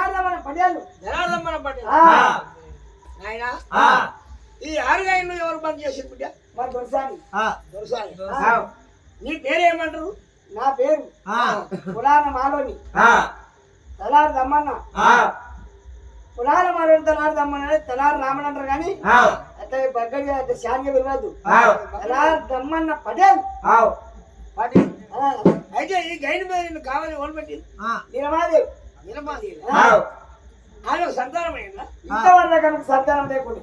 జనార్దమన పటేల్ ఆయన ఈ ఆరుగాయను ఎవరు బంద్ చేసింది బిడ్డ? మా దొరసాని. నీ పేరు ఏమంటారు? నా పేరు పురాణ మాలోని తలారు దమ్మన్న. పురాణ మాలోని తలారు దమ్మన్న తలారు రామన్ అంటారు కానీ అట్లా బగ్గడిగా అట్లా శానిగా విలవద్దు. తలారు దమ్మన్న పటేల్. అయితే ఈ గైడ్ మీద నిన్ను కావాలి ఓన్ పెట్టింది నిలమాదేవి. ఆయన సంతానం అయిందా? ఇంతవరకు కనుక సంతానం లేకుండా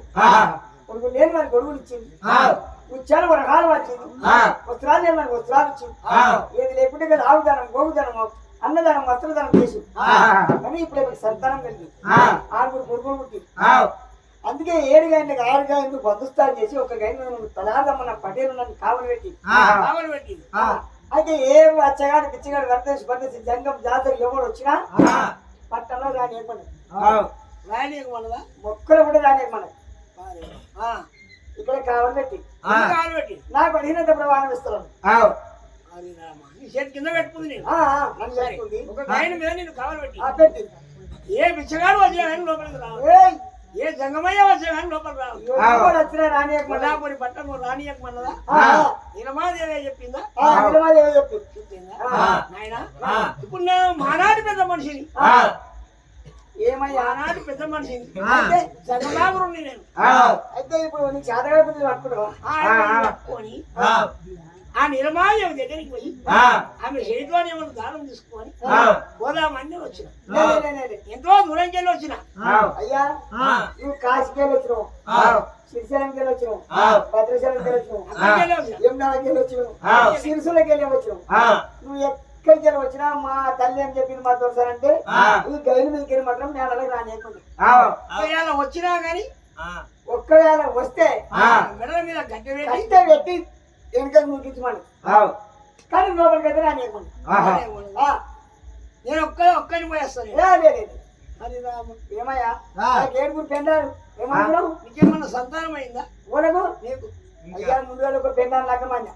కొడుకు లేని వారికి కొడుకులు ఇచ్చింది. ఉచ్చారు ఒక కాలు వచ్చింది. వస్త్రాలు లేని వారికి వస్త్రాలు ఇచ్చింది. ఏది లేకుంటే కదా ఆవుదనం గోగుదనం అన్నదానం వస్త్రదానం చేసి కానీ ఇప్పుడు సంతానం కలిగింది. 6 కొడుకులు పుట్టి. అందుకే 7 గంటలకు 6 గంటలకు బంధుస్థాలు చేసి ఒక గంట తలాదమ్మన్న పటేలు నన్ను కావలి పెట్టి. అయితే ఏ అచ్చగాడు పిచ్చగాడు వర్తేసి బంధేసి జంగం జాతర ఎవరు వచ్చినా పట్టణంలో రానియమన్నది. రానియమన్నదా? మొక్కలు కూడా రానియమన్నది. ఇక్కడ కావాలి పెట్టి నాకు అడిగినంత ప్రమాణం ఇస్తున్నాను. కింద పెట్టుకుంది ఒక ఆయన మీద నేను కావాలి పెట్టి ఏ బిచ్చగాడు వచ్చే కానీ లోపలికి రావు, ఏ జంగమయ్య వచ్చే కానీ లోపలికి రావు. రానియకుమల్లాపురి పట్టం రానియకమన్నదా? నిలమాదేవి చెప్పిందా? చెప్పిందా నాయన? ఇప్పుడు నేను మానాటి పెద్ద మనిషిని. ఏమయ్యా ఆనాటి పెద్ద మనిషిని జగలాగురుని నేను. అయితే ఇప్పుడు నీకు చేతగాడిపోతే పట్టుకొని ఆ నిర్మాదేవి దగ్గరికి పోయి ఆమె చేతిలోని ఏమన్నా దానం తీసుకొని పోదామని వచ్చిన. ఎంతో దూరంకి వెళ్ళి వచ్చిన. అయ్యా నువ్వు కాశీకెళ్ళి వచ్చినావు, శ్రీశైలంకి వెళ్ళి వచ్చినావు, భద్రాచలంకి వెళ్ళి వచ్చినావు, యమునాకి వెళ్ళి వచ్చినావు, సిరిసులకి వెళ్ళి వచ్చినావు. నువ్వు ఎక్కడికి వెళ్ళి వచ్చినా మా తల్లి ఏం చెప్పింది మా దొరసానంటే ఈ గైలు మీదకి వెళ్ళి మాత్రం నేను అలాగే రానియకుండా వచ్చినా గాని ఒక్కవేళ వస్తే మెడల మీద గడ్డ పెట్టి వెనుక ముగించమని కానీ లోపలికి అయితే రానియకుండా నేను ఒక్కని పోయేస్తాను. ఏమయ్యా ఏడుగురు పెండారు ఏమన్నా నీకేమన్నా సంతానం అయిందా? ఊరకు నీకు అయ్యా ముందు ఒక పెండాను లగ్గమన్నా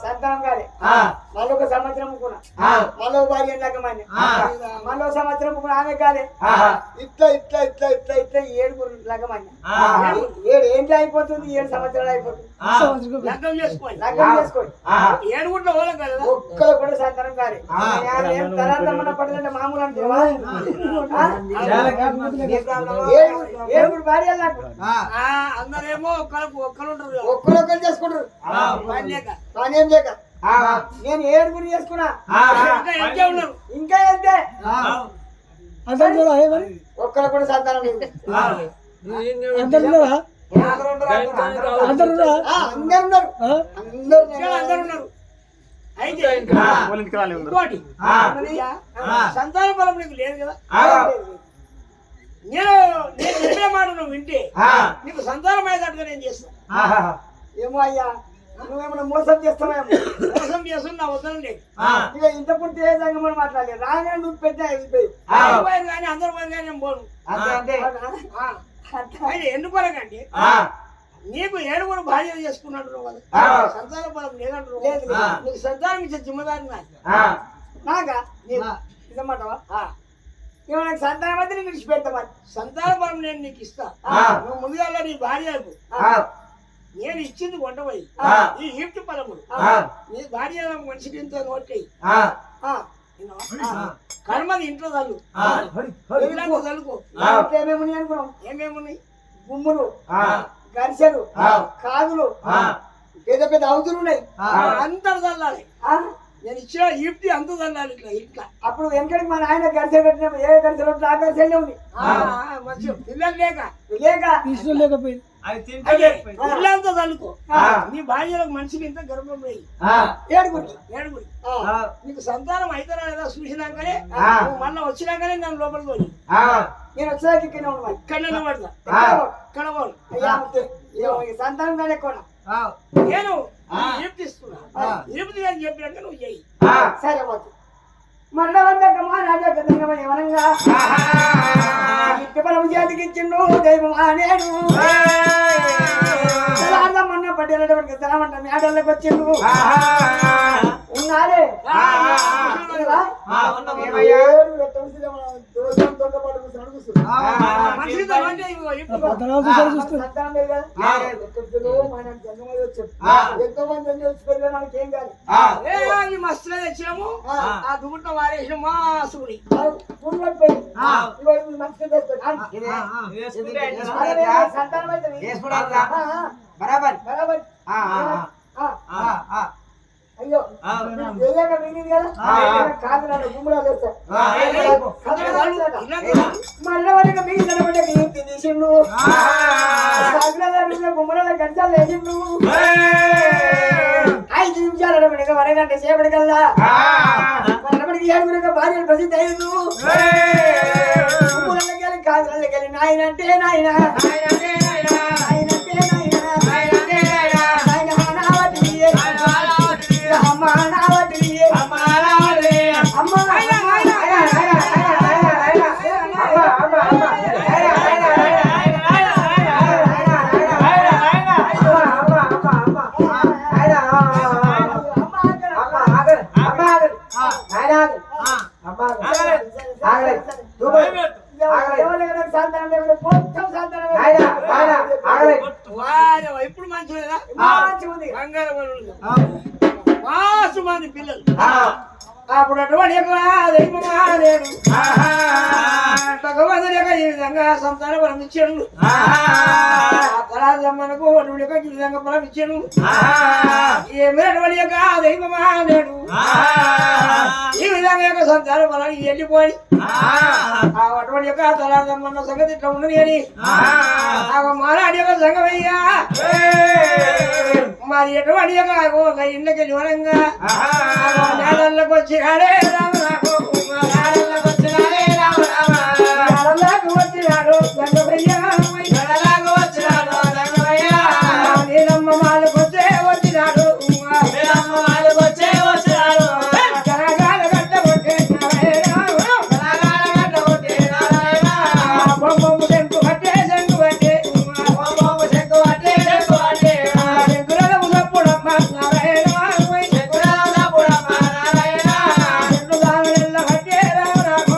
సంతానం కాదే. మళ్ళీ ఒక సంవత్సరం కూడా మళ్ళీ భార్య లగ్గమన్నా మళ్ళీ సంవత్సరం కూడా ఆమె కాదే. ఇట్లా ఇట్లా ఇట్లా ఇట్లా ఇట్లా 7 లగ్గమన్నా. 7 ఏంటి అయిపోతుంది? 7 సంవత్సరాలు అయిపోతుంది. లగ్గం చేసుకోండి. 7 గుంట్లో ఓలం కదా ఒక్కరు కూడా సంతానం కాదే. తలాదమ్మన్న పడుతుంటే మామూలు అంటే 7 భార్య నాకు అందరేమో ఒక్కరు ఉంటారు, ఒక్కరు చేసుకుంటారు పని ఏం లేక. నేను 7 చేసుకున్నా ఇంకా వెళ్తే ఒక్కరు కూడా సంతానం లేదు. అందరు ఉన్నారు. అయితే సంతాన బలం నీకు లేదు కదా. నేను చెప్పే మాట నువ్వు వింటే నీకు సంతానం అయ్యేటట్టుగా నేను చేస్తాను. ఏమో అయ్యా నువ్వేమన్నా మోసం చేస్తావేమో. మోసం చేస్తున్నా నా వద్దనండి. ఇక ఇంత పుట్టి ఏ సంగమని మాట్లాడలేదు. రాగానే నువ్వు పెద్ద పోయింది కానీ అందరు పోయింది కానీ నేను పోను. ఎందుకు పరకండి నీకు 7 భార్యలు చేసుకున్నట్టు కదా. సంతాన బలం లేదంటారు. నీకు సంతానం ఇచ్చే జిమ్మదారి నాకా ఇదమ్మంటావా? నాకు సంతానం అయితే నేను విడిచిపెడతామని. సంతాన బలం నేను నీకు ఇస్తా. నువ్వు ముందుగా నీ భార్యకు నేను ఇచ్చింది వంటపోయి ఈ ఈప్టి పదములు నీ భార్య మనిషికి ఇంత నోట్లయి కర్మది ఇంట్లో చల్లు చల్లుకో. ఏమేమి అనుకున్నాం? ఏమేమున్నాయి? గుమ్ములు, గరిసెలు, కాదులు, పెద్ద పెద్ద అవుతులు ఉన్నాయి. అంతా చల్లాలి. నేను ఇచ్చిన ఈప్తి అంత చల్లాలి ఇట్లా ఇట్లా. అప్పుడు వెనకడికి మా నాయన గరిసెలు పెట్టినప్పుడు ఏ గరిసెలు ఉంటే ఆ గరిసెలే ఉంది. మంచిగా పిల్లలు లేకపోయింది ఇల్లంతా చల్లుకో. నీ భార్యలకు మనిషికి ఇంత గర్భం పోయి 7 నీకు సంతానం అవుతారా లేదా చూసినాకనే మళ్ళీ వచ్చినాకనే నన్ను లోపలికి పోయి నేను వచ్చాక ఇక్కడనే పడతా. ఇక్కడ సంతానం కానీ ఎక్కువ నేను ఈప్తిస్తున్నా. ఈప్తి అని చెప్పినట్టు నువ్వు చెయ్యి. సరే మండలంగా ఏమనంగా బలం జాతికి ఇచ్చిండు దైవం నేను మన్న పట్టేటప్పటికి తలమంట మేడల్లోకి వచ్చిండు. ఉన్నారే దోషంతో పడుతున్నాడు కూర్చుంది మనిషితో అంటే ఇదిగో ఇప్పుడు సంతానం లేదు కదా ఎక్కడికో మన జన్మలో వచ్చాడు ఎంతో మంది జన్మ వచ్చి పెరిగిన మనకి ఏం కాదు ఈ మస్తులో తెచ్చినాము ఆ దుగుంట వారేసిన మా సూడి సంతానం బరాబర్ బరాబర్ ఆ అయ్యో ఏదైనా మిగిలింది కదా కాదు నన్ను గుమ్మరాలు వేస్తా మళ్ళీ వాడికి మిగిలిన పడ్డ తీసిండు గుమ్మరాల గంటలు వేసిండు 5 నిమిషాలు మనకి వరగంట సేపటికల్లా మనకి ఏడుగురు భార్య ప్రసిద్ధి అయిండు గుమ్మరాలకెళ్ళి కాదులకెళ్ళి నాయన అంటే నాయన ఇప్పుడు మంచిగా మాసు మంది పిల్లలు అప్పుడు అటువంటి దైవమాలేడు భగవంతుని యొక్క ఈ విధంగా సంతాన బలం ఇచ్చాడు మనకు అటువంటి యొక్క ఈ విధంగా బలం ఇచ్చాడు ఏమి అటువంటి యొక్క దైవమాలేడు ఈ విధంగా యొక్క సంతాన బలం వెళ్ళిపోయి అటువంటి యొక్క తలాదమ్మన్న సంగతి ఇట్లా ఉన్నది అని మాలాడి యొక్క సంగమయ్యా మరి ఎటువంటి యొక్క ఇండ్లకెళ్ళి వరంగా నేలకి వచ్చి అడే రామ నేలకి వచ్చినాడే రామ నేలకి వచ్చినాడు సంగమయ్యా వచ్చినాడు సంగమయ్యా నీలమ్మ మాలకు వచ్చే వచ్చినాడు నీలమ్మ మాలకు వచ్చే వచ్చినాడు కనగాల గడ్డ కొట్టే బొమ్మ శంకు పట్టే శంకు పట్టే బొమ్మ శంకు పట్టే శంకు పట్టే శంకుల ముసప్పుడమ్మ నారాయణ శంకుల ముసప్పుడమ్మ నారాయణ శంకు దానెల్ల పట్టే రామ రామ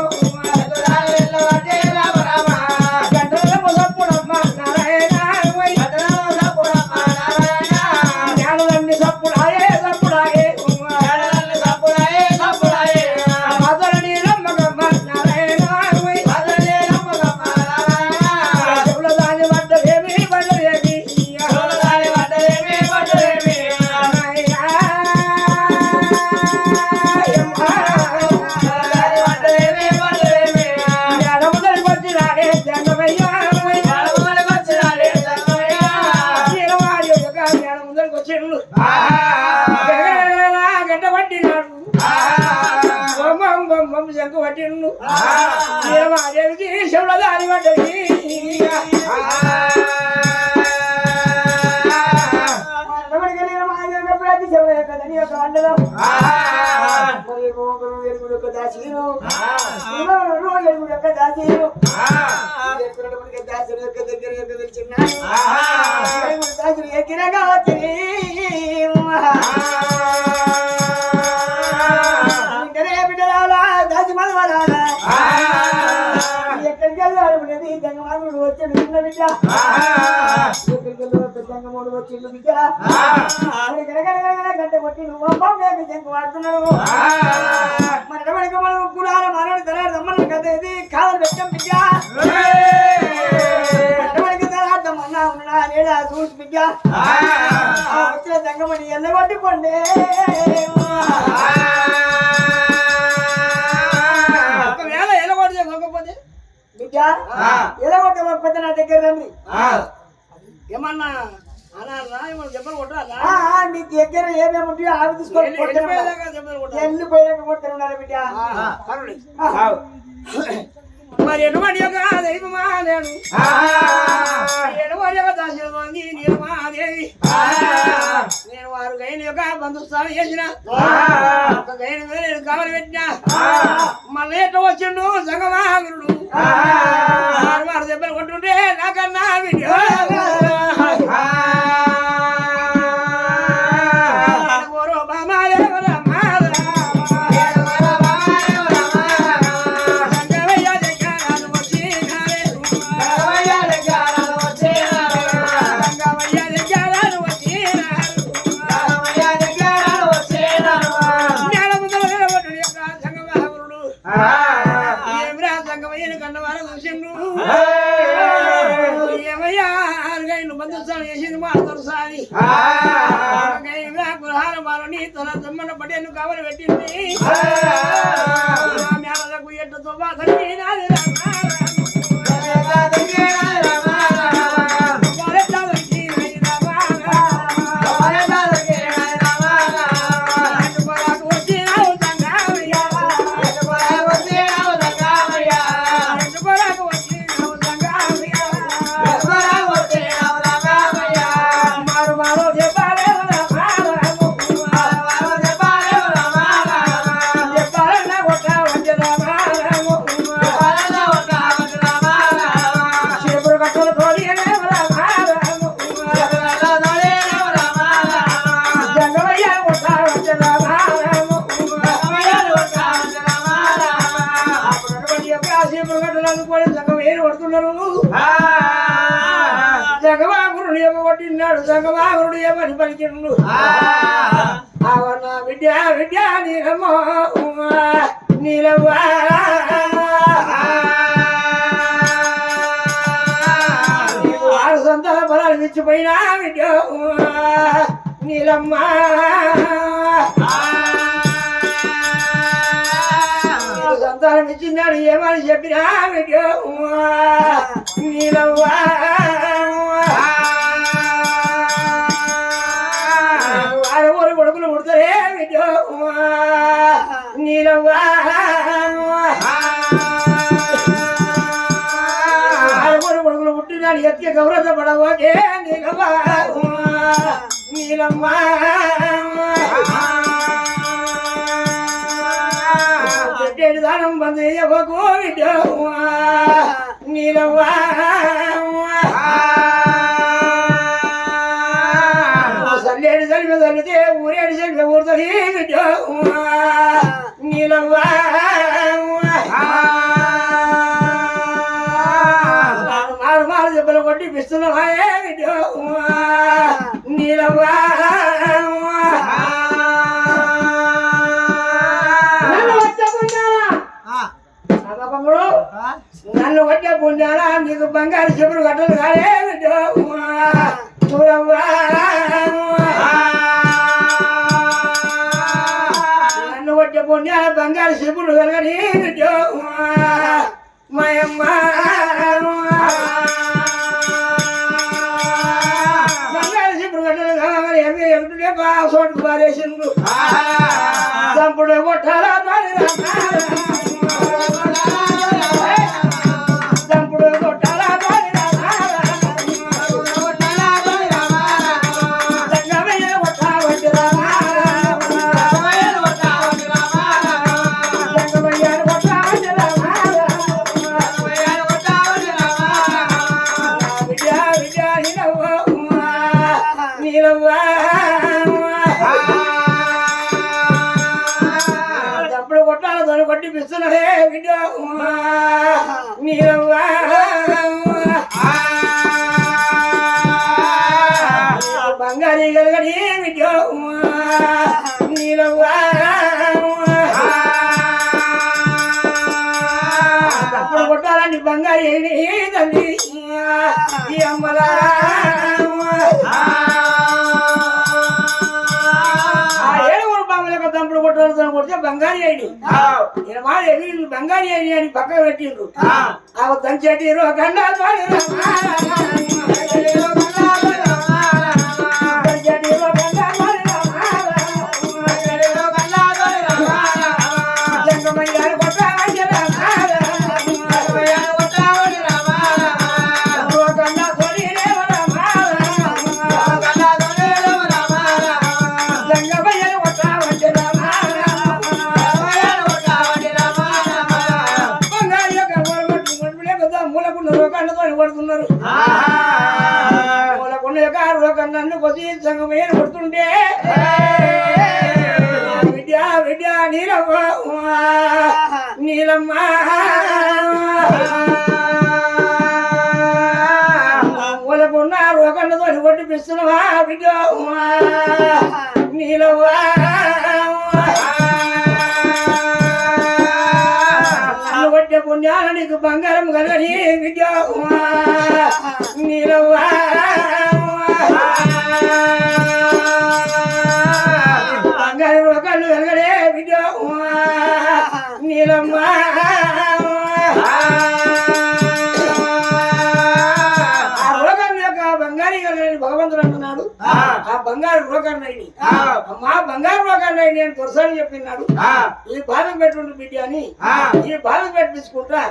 శంకు దానెల్ల పట్టే రామ రామ గంటల ముసప్పుడమ్మ నారాయణ గంటల ముసప్పుడమ్మ నారాయణ జ్ఞానులన్నీ సప్పుడాయే సప్పుడాయే జ్ఞానులన్నీ సప్పుడాయే సప్పుడాయే మాతల నీలమ్మగమ్మ నారాయణ మాతల నీలమ్మగమ్మ నారాయణ చెవుల దాని పడ్డదేమి పడ్డదేమి చెవుల దాని పడ్డదేమి పడ్డదేమి ఎడముదలికి వచ్చినాడే జంగమయ్యా ఎడముదలికి వచ్చినాడే జంగమయ్యా ఎడముదలికి వచ్చిండు గంట పట్టినాడు బొమ్మం బొమ్మం శంకు పట్టిండు దేవికి శివుల దాని పడ్డది ఎక్కడికి వెళ్ళాడు జంగమానుడు వచ్చాడు చిన్న బిడ్డ జంగముడు వచ్చిండు బిడ్డ గంట కొట్టి నువ్వు జంగు వాడుతున్నాడు మరి మనం కులాల మానవుడు తలాడు దమ్మని కథ ఇది కాలం పెట్టాం బిడ్డ తలాడమన్నా ఉన్నా లేదా చూసి బిడ్డ వచ్చిన జంగమని ఎల్లగొట్టుకోండి ఒకవేళ ఎల్లగొడితే పోకపోతే బిడ్డ ఎల్లగొట్టకపోతే నా దగ్గర రండి ఏమన్నా అన్నా ఏమన్నా చెప్పలు కొట్టాలా నీ దగ్గర ఏమేమి ఉంటాయో అవి తీసుకొని వెళ్ళిపోయాక కొడుతున్నారు బిడ్డ మరి ఎటువంటి యొక్క దైవమా నేను ఎటువంటి యొక్క దాశరథి నీలమాదేవి నేను వారు గైని యొక్క బంధుస్థానం చేసిన ఒక గైని మీద నేను కావలి పెట్టినా మళ్ళీ ఎట్లా వచ్చిండు జగమాగురుడు వారు దెబ్బలు కొట్టుంటే నాకన్నా వీడియో ఏమయ్యా ఆరుగైలు బంధుస్థానం చేసింది మా దొరసాని పురహార బాలని తన తమ్మన పడేను కావలి పెట్టింది మేళలకు ఎట్టుతో బాధని జగవాగురుడు ఏమొట్టినాడు జగవాగురుడు ఏమని పలికిండు అవన విద్యా విద్యా నీలమ్మ నీలవ్వా ఆరు సంతాన ఫలాలు ఇచ్చిపోయినా విద్య నీలమ్మ సంతానం ఇచ్చినాడు ఏమని చెప్పినా విద్య నీలవ్వా వారు కొడుకులు పుడతారే విద్య నీలవ్వా కొడుకులు పుట్టినాడు ఎత్తిక గౌరవ పడవకే నీలవ్వా నీలమ్మ పెట్టేడు దానం బంద్ చేయబోకు విద్య నీలవ్వా సల్లేడు సలిపి చల్లితే ఊరేడు సలిపి ఊరుతుంది విద్య నీలవ్వా మారు మారు దెబ్బలు కొట్టి పిస్తున్నావా విద్య నీలవ్వా నన్ను వచ్చే పుణ్యాలా నీకు బంగారు చెప్పులు కట్టలు కాలే చూడవ్వా నన్ను వచ్చే పుణ్యాల బంగారు చెప్పులు కలగని మాయమ్మ బంగారు చెప్పులు కట్టలు కావాలి ఏమి ఎక్కడే బాగా చోటుకు పారేసిండు చంపుడు కొట్టాలా తప్పుడు కొట్టాల తను కొట్టి పిస్తున్నాడే విద్య నీలవ్వా బంగారీ కలగని విద్య నీలవ్వా తప్పుడు కొట్టాలండి బంగారీ తల్లి ఈ అమ్మలా తంపుడు కొట్టాలి కొడితే బంగారీ ఐడి బంగారీ ఐడి అని పక్కన పెట్టిండ్రు ఆ దంచేటి కన్నా పడుతున్నారు నన్ను కొద్ది సంగమైన పడుతుంటే విద్యా విద్యా నీలమ్మ నీలమ్మ మూలకున్న రోగన్నతో కొట్టి పిస్తున్నావా విద్య నీలవ్వ నన్ను కొట్టే పుణ్యాల నీకు బంగారం కలగని బిడ్డ నీలవ్వా బంగారం రోగాలు కలగడే బిడ్డ నీలమ్మా ఆ రోగాన్ని యొక్క బంగారీ కలగని భగవంతుడు అంటున్నాడు ఆ బంగారు రోగాన్ని మా బంగారు రోగాన్ని నేను దొరసాని చెప్పినాడు ఈ బాధకు పెట్టుండు బిడ్డ అని ఈ బాధకు పెట్టించుకుంటా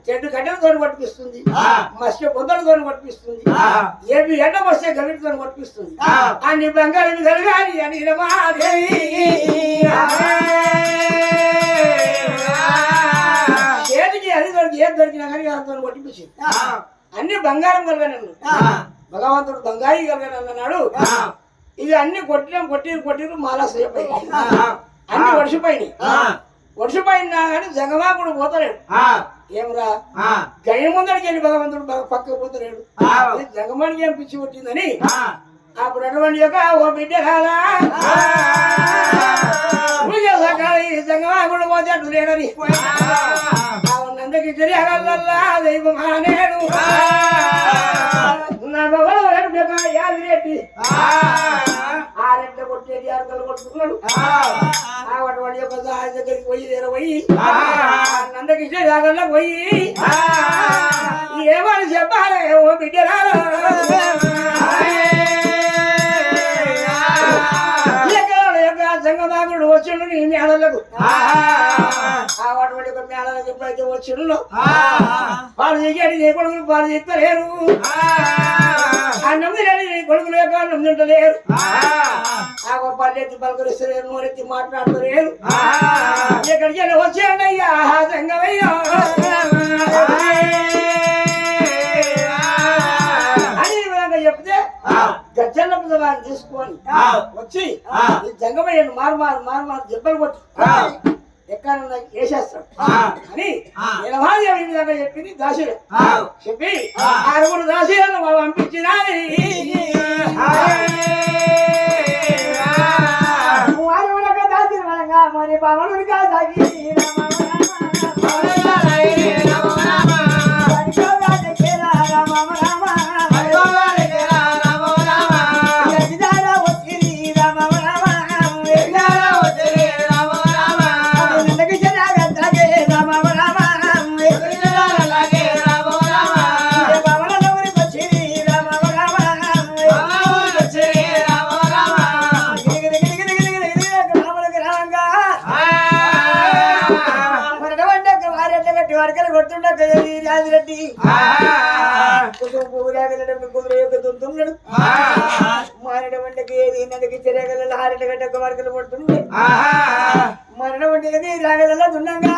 చెడ్డు కట్టెలతో పట్టిస్తుంది మత్స్య పొందలతో పట్టిస్తుంది ఏమి ఎండ వస్తే గవిటితో పట్టిస్తుంది అన్ని బంగారం కలగాలి అని రమాదేవి చేతికి అది దొరికి ఏది దొరికినా కానీ దాంతో పట్టించింది అన్ని బంగారం కలగానన్నాడు భగవంతుడు బంగారీ కలగానన్నాడు ఇవి అన్ని కొట్టిరు మాలా సేపై అన్ని వర్షపోయినా కానీ జగమాకుడు పోతలేడు ఏమరా గయ ముందడికి వెళ్ళి భగవంతుడు పక్కకు పోతలేడు జగమానికి ఏం పిచ్చి కొట్టిందని అప్పుడు అటువంటి యొక్క ఓ బిడ్డ కాదా జగమాకుడు పోతే అటు లేడని నందకి తెలియగలల్లా దైవమానేడు నా భగవాన్ యాదిరెడ్డి ఆ రెడ్డ కొట్టేది అరకలు కొట్టుకున్నాడు అటువంటి యొక్క దగ్గరికి పోయి పోయి నందకి రాగల్లా పోయి ఏమని చెప్పాలి ఓ బిడ్డరాలు సంగమాగుడు వచ్చిండు నీ మేళలకు అటువంటి ఒక మేళలకు ఎప్పుడైతే వచ్చిండు పాలు చెయ్యాడు నీ కొడుకులు పాలు చెప్తలేరు అన్నం తినని నీ కొడుకులు యొక్క అన్నం తింటలేరు ఆ పల్లెత్తి పలకరిస్తలేరు నోరెత్తి మాట్లాడతలేరు ఎక్కడికి వచ్చాడు అయ్యా సంగమయ్యా అని చెప్తే గజ్జల పుస్తకాన్ని తీసుకొని వచ్చి జంగమయ్యను మారు దెబ్బలు కొట్టి ఎక్కడన్నా వేసేస్తాడు అని నిలవాది విధంగా చెప్పింది దాసుడు చెప్పి 6 దాసులను పంపించినది మరి పవనుడు కాదాగి రెడ్డి కుదురుతున్నాడు మారడ వంటకి నదికి చెరగల ఆరెడ్డ గడ్డ వరకలు పడుతుంది మరణ వంటకి రాగలలో దున్నంగా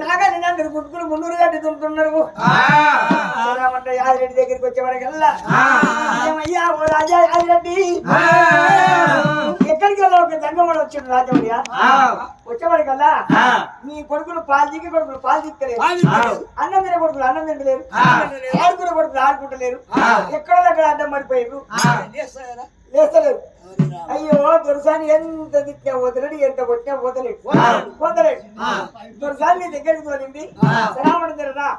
నాగని నందరు గుడ్కులు 300 గడ్డ దున్నుతున్నారు అంటే యాదిరెడ్డి దగ్గరికి వచ్చేవాడికల్లా అయ్యా ఓ రాజా యాదిరెడ్డి ఎక్కడికి వెళ్ళా ఒక దంగమని వచ్చాడు రాజమయ్య వచ్చేవాడికల్లా నీ కొడుకులు పాలు తీక్కలేరు అన్నం తినే కొడుకులు అన్నం తింటలేరు ఆడుకునే కొడుకులు ఆడుకుంటలేరు ఎక్కడో దగ్గర అడ్డం పడిపోయారు లేస్తలేరు అయ్యో దొరసాని ఎంత తిట్టినా వదలడు ఎంత కొట్టినా వదలేడు దొరసాని నీ దగ్గరికి తోలింది శ్రావణ తిరరా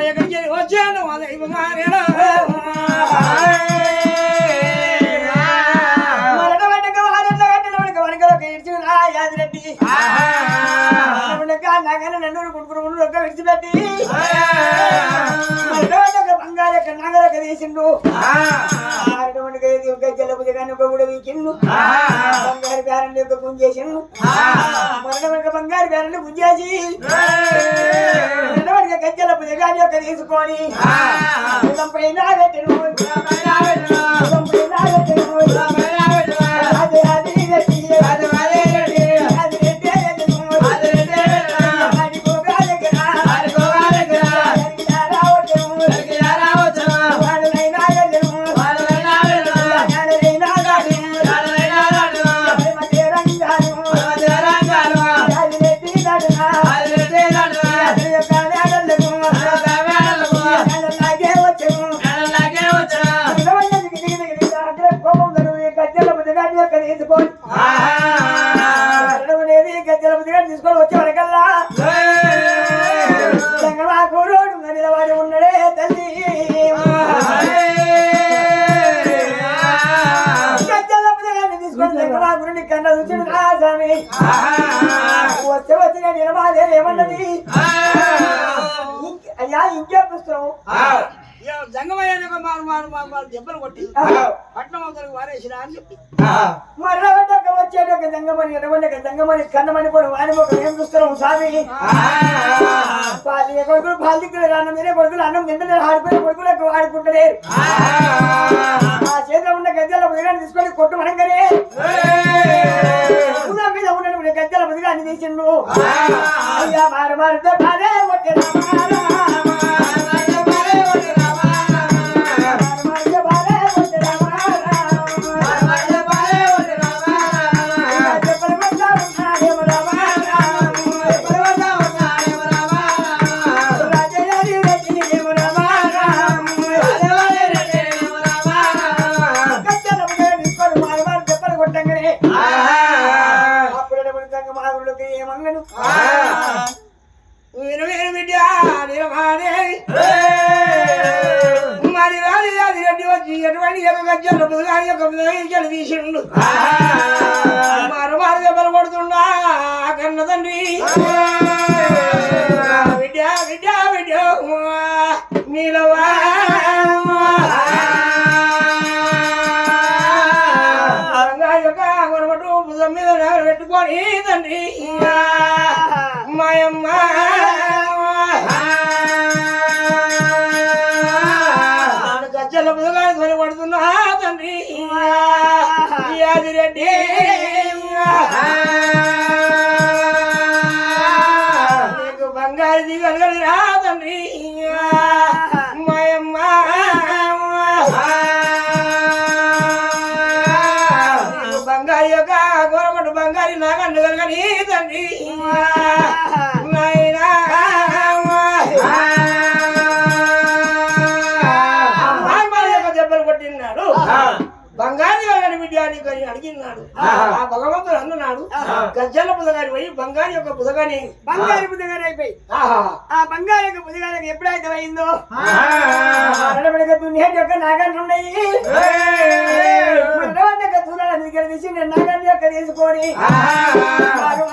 ఎక్కడికి వచ్చాను యాదిరెడ్డి నన్ను కొడుకుని విడిచిపెట్టి బంగారు నాగలక తీసిండు గజ్జల కూడా వీకిండు బంగారు పేరండి యొక్క గుంజేసిండు మరణ బంగారు పేరండి గుంజేసి గజ్జల పుజగాని యొక్క తీసుకొని పైన పెట్టిను స్వామి వస్తే వచ్చిన నిర్మాదేవి ఏమన్నది అయ్యా ఇంకేం పుస్తకం జంగమయ్యాక మారు దెబ్బలు కొట్టి పట్నం అవతలకు వారేసినా అని చెప్పి మరొక వచ్చేటొక జంగమని ఎడవండక జంగమని కన్నమని పోయి వాని ఒక ఏం చూస్తున్నాం స్వామి కొడుకులు పాలు దిక్కులు అన్నం తినే కొడుకులు అన్నం తింటలేరు ఆడిపోయిన కొడుకులకు ఆడుకుంటలేరు ఆ చేతిలో ఉన్న గద్దెల ముదిగాన్ని తీసుకొని కొట్టు మనంగానే ఉదయం మీద ఉన్నటువంటి గద్దెల ముదిగాన్ని తీసిండు అయ్యా మారు మారితే బాధే కొట్టిన ఏమన్నాడు బిడ్డ మరి రాలి అది రెడ్డి వచ్చి ఎటువంటి యొక్క గజ్జలు బుధగాని యొక్క బుధగలు తీసిండు మారు మారు దెబ్బలు కొడుతుండా కన్న తండ్రి బిడ్డ బిడ్డ బిడ్డ నీలవా యొక్క కొనబట్టు భుజం మీద పెట్టుకొని తండ్రి మాయమ్మ గజ్జల బుధగాని ధ్వని పడుతున్నా తండ్రి యాదిరెడ్డి నీకు బంగారు దిగలగలి రా తండ్రి మాయమ్మ నీకు బంగారు యొక్క గోరమట్టు బంగారి నాగండు కలగని తండ్రి నాయనా దెబ్బలు కొట్టినాడు బంగారు గారి బిడ్డాని అడిగినాడు ఆ భగవంతుడు అన్నాడు గజ్జల బుధగారి పోయి బంగారు యొక్క బుధగాని బంగారు బుధగారు అయిపోయి ఆ బంగారు యొక్క బుధగారికి ఎప్పుడైతే అయిందో యొక్క నాగాన్ని ఉన్నాయి దూరాల దగ్గర తీసి నేను నాగాన్ని యొక్క తీసుకొని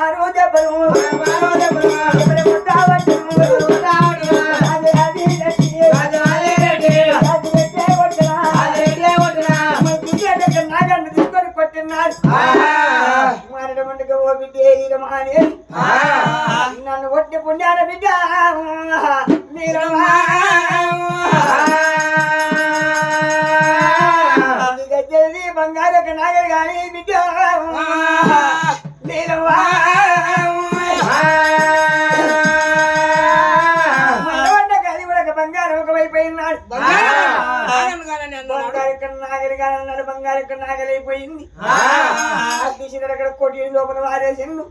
ఆరు దెబ్బలు నాగాన్ని తీసుకొని కొట్టినాడు మారడమంటగా ఓ బిడ్డ నన్ను కొట్టి పుణ్యాన బిడ్డ గజ్జది బంగారు నాగరు కానీ బిడ్డ నీరవా అది కూడా బంగారు ఒకవైపోయినాడు నాగరి కానీ అన్నాడు బంగారు ఇక్కడ నాగలైపోయింది తీసిన అక్కడ కొట్టి లోపల వారేసిండు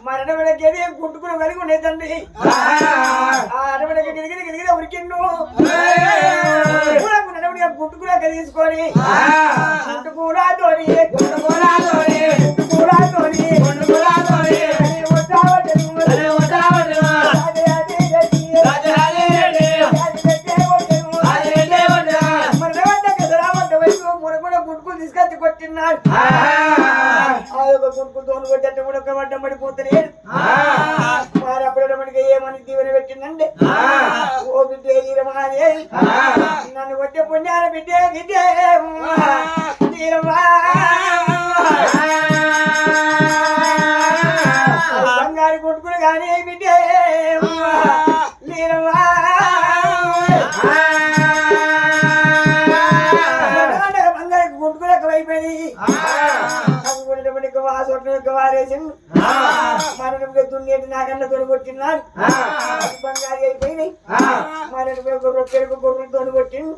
మరణకి ఏదే గుంటుకుని కలిగి ఉండే తండ్రి ఆ అడవిడకి గిరిగిరి గిరిగిరి ఉరికిండు గుంటుకులా తీసుకొని గుంటుకూడా తోని గుంటుకూడా తోని గుంటుకూడా తోని గుంటుకూడా తోని తీసుకొచ్చి కొట్టినాడు ఆ యొక్క గుంటుకు తోను కొట్టి కూడా ఒక వడ్డం పడిపోతున్నాడు మరి అప్పుడు మనకి ఏమని దీవెన పెట్టిందండి ఓ బిడ్డే నీరమాదే నన్ను కొట్టే పుణ్యాల బిడ్డే బిడ్డే నీరమా బంగారు గుంటుకులు కానీ బిడ్డే నీరమా బంగారు గుంటుకులకు అయిపోయింది వారేసిండు మరణంగా దున్నేటి నాకన్నా తొడగొట్టినాడు బంగారు అయిపోయినాయి మరణంగా పెరుగు గొర్రెలతో కొట్టిండు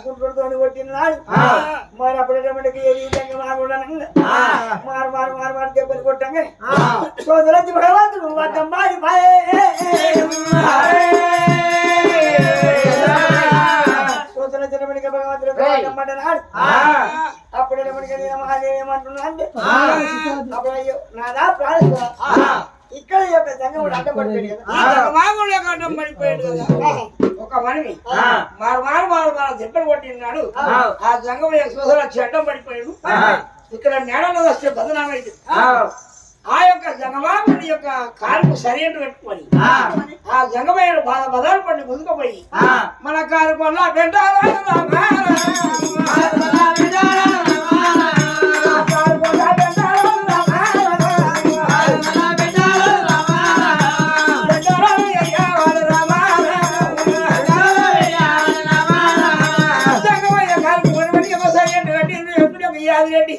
గుంటలతో కొట్టినాడు మరి అప్పుడేటప్పటికి ఏ విధంగా మారుడంగా మారు మారు మారు మారు దెబ్బలు కొట్టంగా సోదరచి భగవంతుడు వడ్డం బాడి సోదరచనమడికి భగవంతుడు వడ్డం పడ్డనాడు అప్పుడేటప్పటికి నేను మహాదేవేమంటున్నా అంటే అప్పుడు అయ్యో నాదా ప్రాణేశ్వర ఇక్కడ యొక్క సంగముడు అడ్డం పడిపోయాడు కదా అడ్డం పడిపోయాడు కదా ఒక మనవి మారు మారు మారు మారు దెబ్బలు కొట్టినాడు ఆ సంగం సోదరు వచ్చి అడ్డం పడిపోయాడు ఇక్కడ నేలలో వస్తే బదనాలు అయితే ఆ యొక్క జంగమాముడి యొక్క కాలుకు సరైన పెట్టుకొని ఆ జంగమయ్య బదాలు పండి ముందుకుపోయి మన కారు కొల్ల యాదిరెడ్డి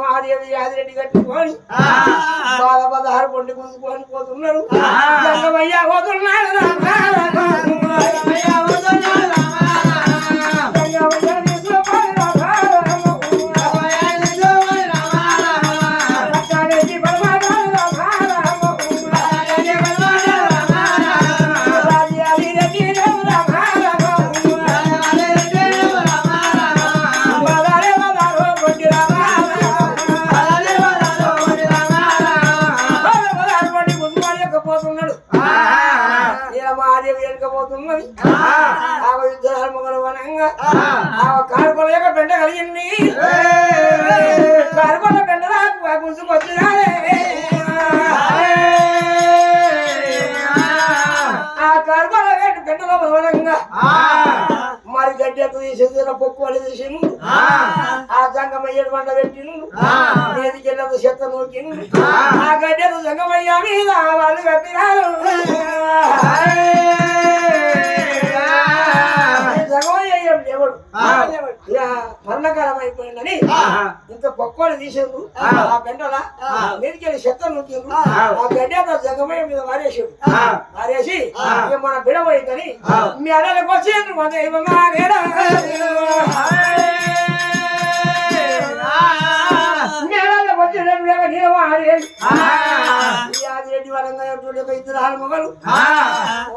మహాదేవి యాదిరెడ్డి కట్టుకొని బాల పదహారు పండి ముందుకొని పోతున్నారు జంగమయ్య పోతున్నాడు పోతున్నది కారుకోలేక పెంట కలిగింది కారుకోల పెంట గుంజుకొచ్చినాడే ఆ కారుకోల పెంటలో బలవనంగా మరి గడ్డెత్తు తీసేది పొక్కు వాళ్ళు తీసిండు ఆ జంగమయ్యడు పంట పెట్టిండు నేదికెళ్ళదు చెత్త నూకిండు ఆ గడ్డెత్తు జంగమయ్య మీద వాళ్ళు కట్టినారు దేవుడు మరణకాలం అయిపోయిందని ఇంత పొక్కలు తీసేందు ఆ పెంటల నీటికెళ్ళి చెత్త నూకిండు ఆ గడ్డ జగమయ్య మీద వారేసి మన బిడబోయిందని మీ అడలకు వచ్చేందుకు యాదిరెడ్డి వరంగా ఇద్దరు ఆలుమగలు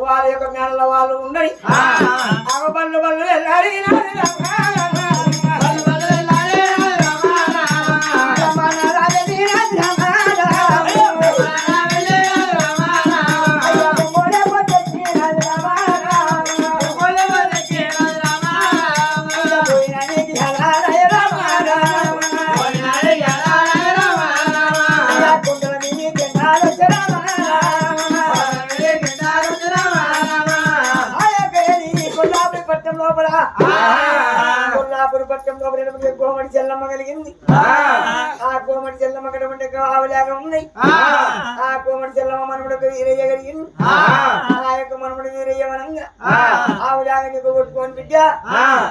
వాళ్ళ యొక్క మేడల వాళ్ళు ఉండని బళ్ళు బళ్ళు వెళ్ళాలి కొల్లాపురి పట్టణంలో గోమడి చెల్లమ్మ కలిగింది ఆ గోమడి చెల్లమ్మ కడమంటే ఆవులాగా ఉన్నాయి ఆ గోమడి చెల్లమ్మ మనముడికి వీరయ్య కలిగింది ఆ యొక్క మనముడి వీరయ్య వనంగా ఆవులాగా నీకు కొట్టుకొని బిడ్డ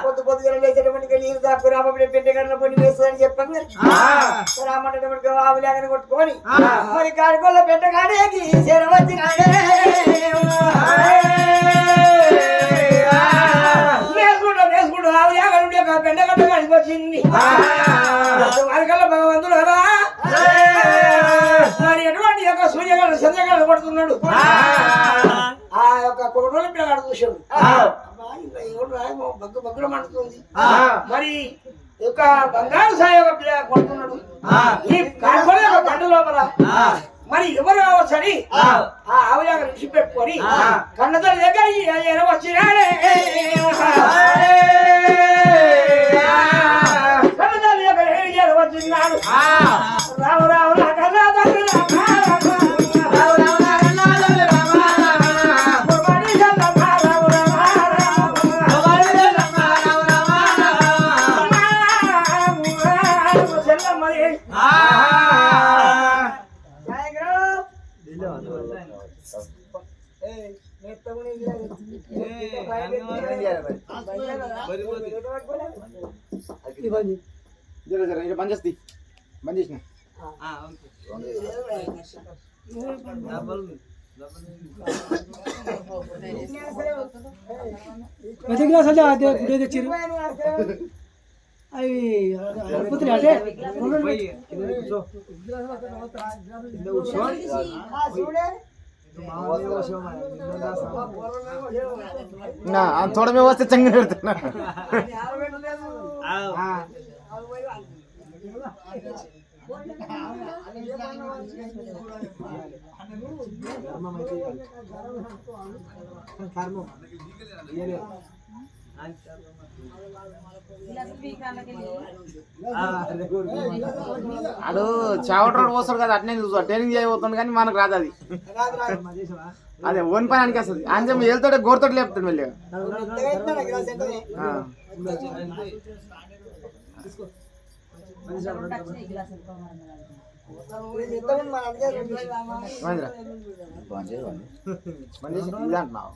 పొద్దు పొద్దుగా లేచేటప్పటికి నీరు దాపు రాబడి పెద్ద గంటల పొండి వేస్తుందని చెప్పండి రామంటే ఆవులాగానే కొట్టుకొని మరి కాడుకోళ్ళ పెద్ద కాడేకి చేరవచ్చినాడే పెండగడ్డ కలిపొచ్చింది మరికల్లా భగవంతుడు మరి ఎటువంటి యొక్క సూర్యగడ చంద్రగడ కొడుతున్నాడు ఆ యొక్క కొడుకుల పిల్లగాడు చూశాడు బగ్గు బగ్గులు మండుతుంది మరి యొక్క బంగారు సాయి యొక్క పిల్ల కొడుతున్నాడు ఈ కాడుకోలే ఒక బండ లోపల మరి ఎవరు రావచ్చని ఆ ఆవులాగా నిలిచి పెట్టుకొని కన్నతల్లి దగ్గర వచ్చినాడే కన్నతల్లి దగ్గర వచ్చినాడు రావు రావు బంద్ చేసి బంద్ చేసిన తెచ్చారు అవి అయిపోతున్నాయి అంటే थोड़ा में वैसे चंगे करते ना వాడు చావటోడు పోస్తాడు కదా అట్నే చూస్తాడు ట్రైనింగ్ చేయబోతుంది కానీ మనకు రాదు అది రాదు రాదు అదే ఓన్ పని అనికి వస్తుంది అంతే వెళ్తాడే గోరతోటి లేపుతాడు మళ్ళీ మెత్తగా ఎత్తున్నాడు గిలాస్ ఎంతనే మంచిగా ఇదంటున్నావు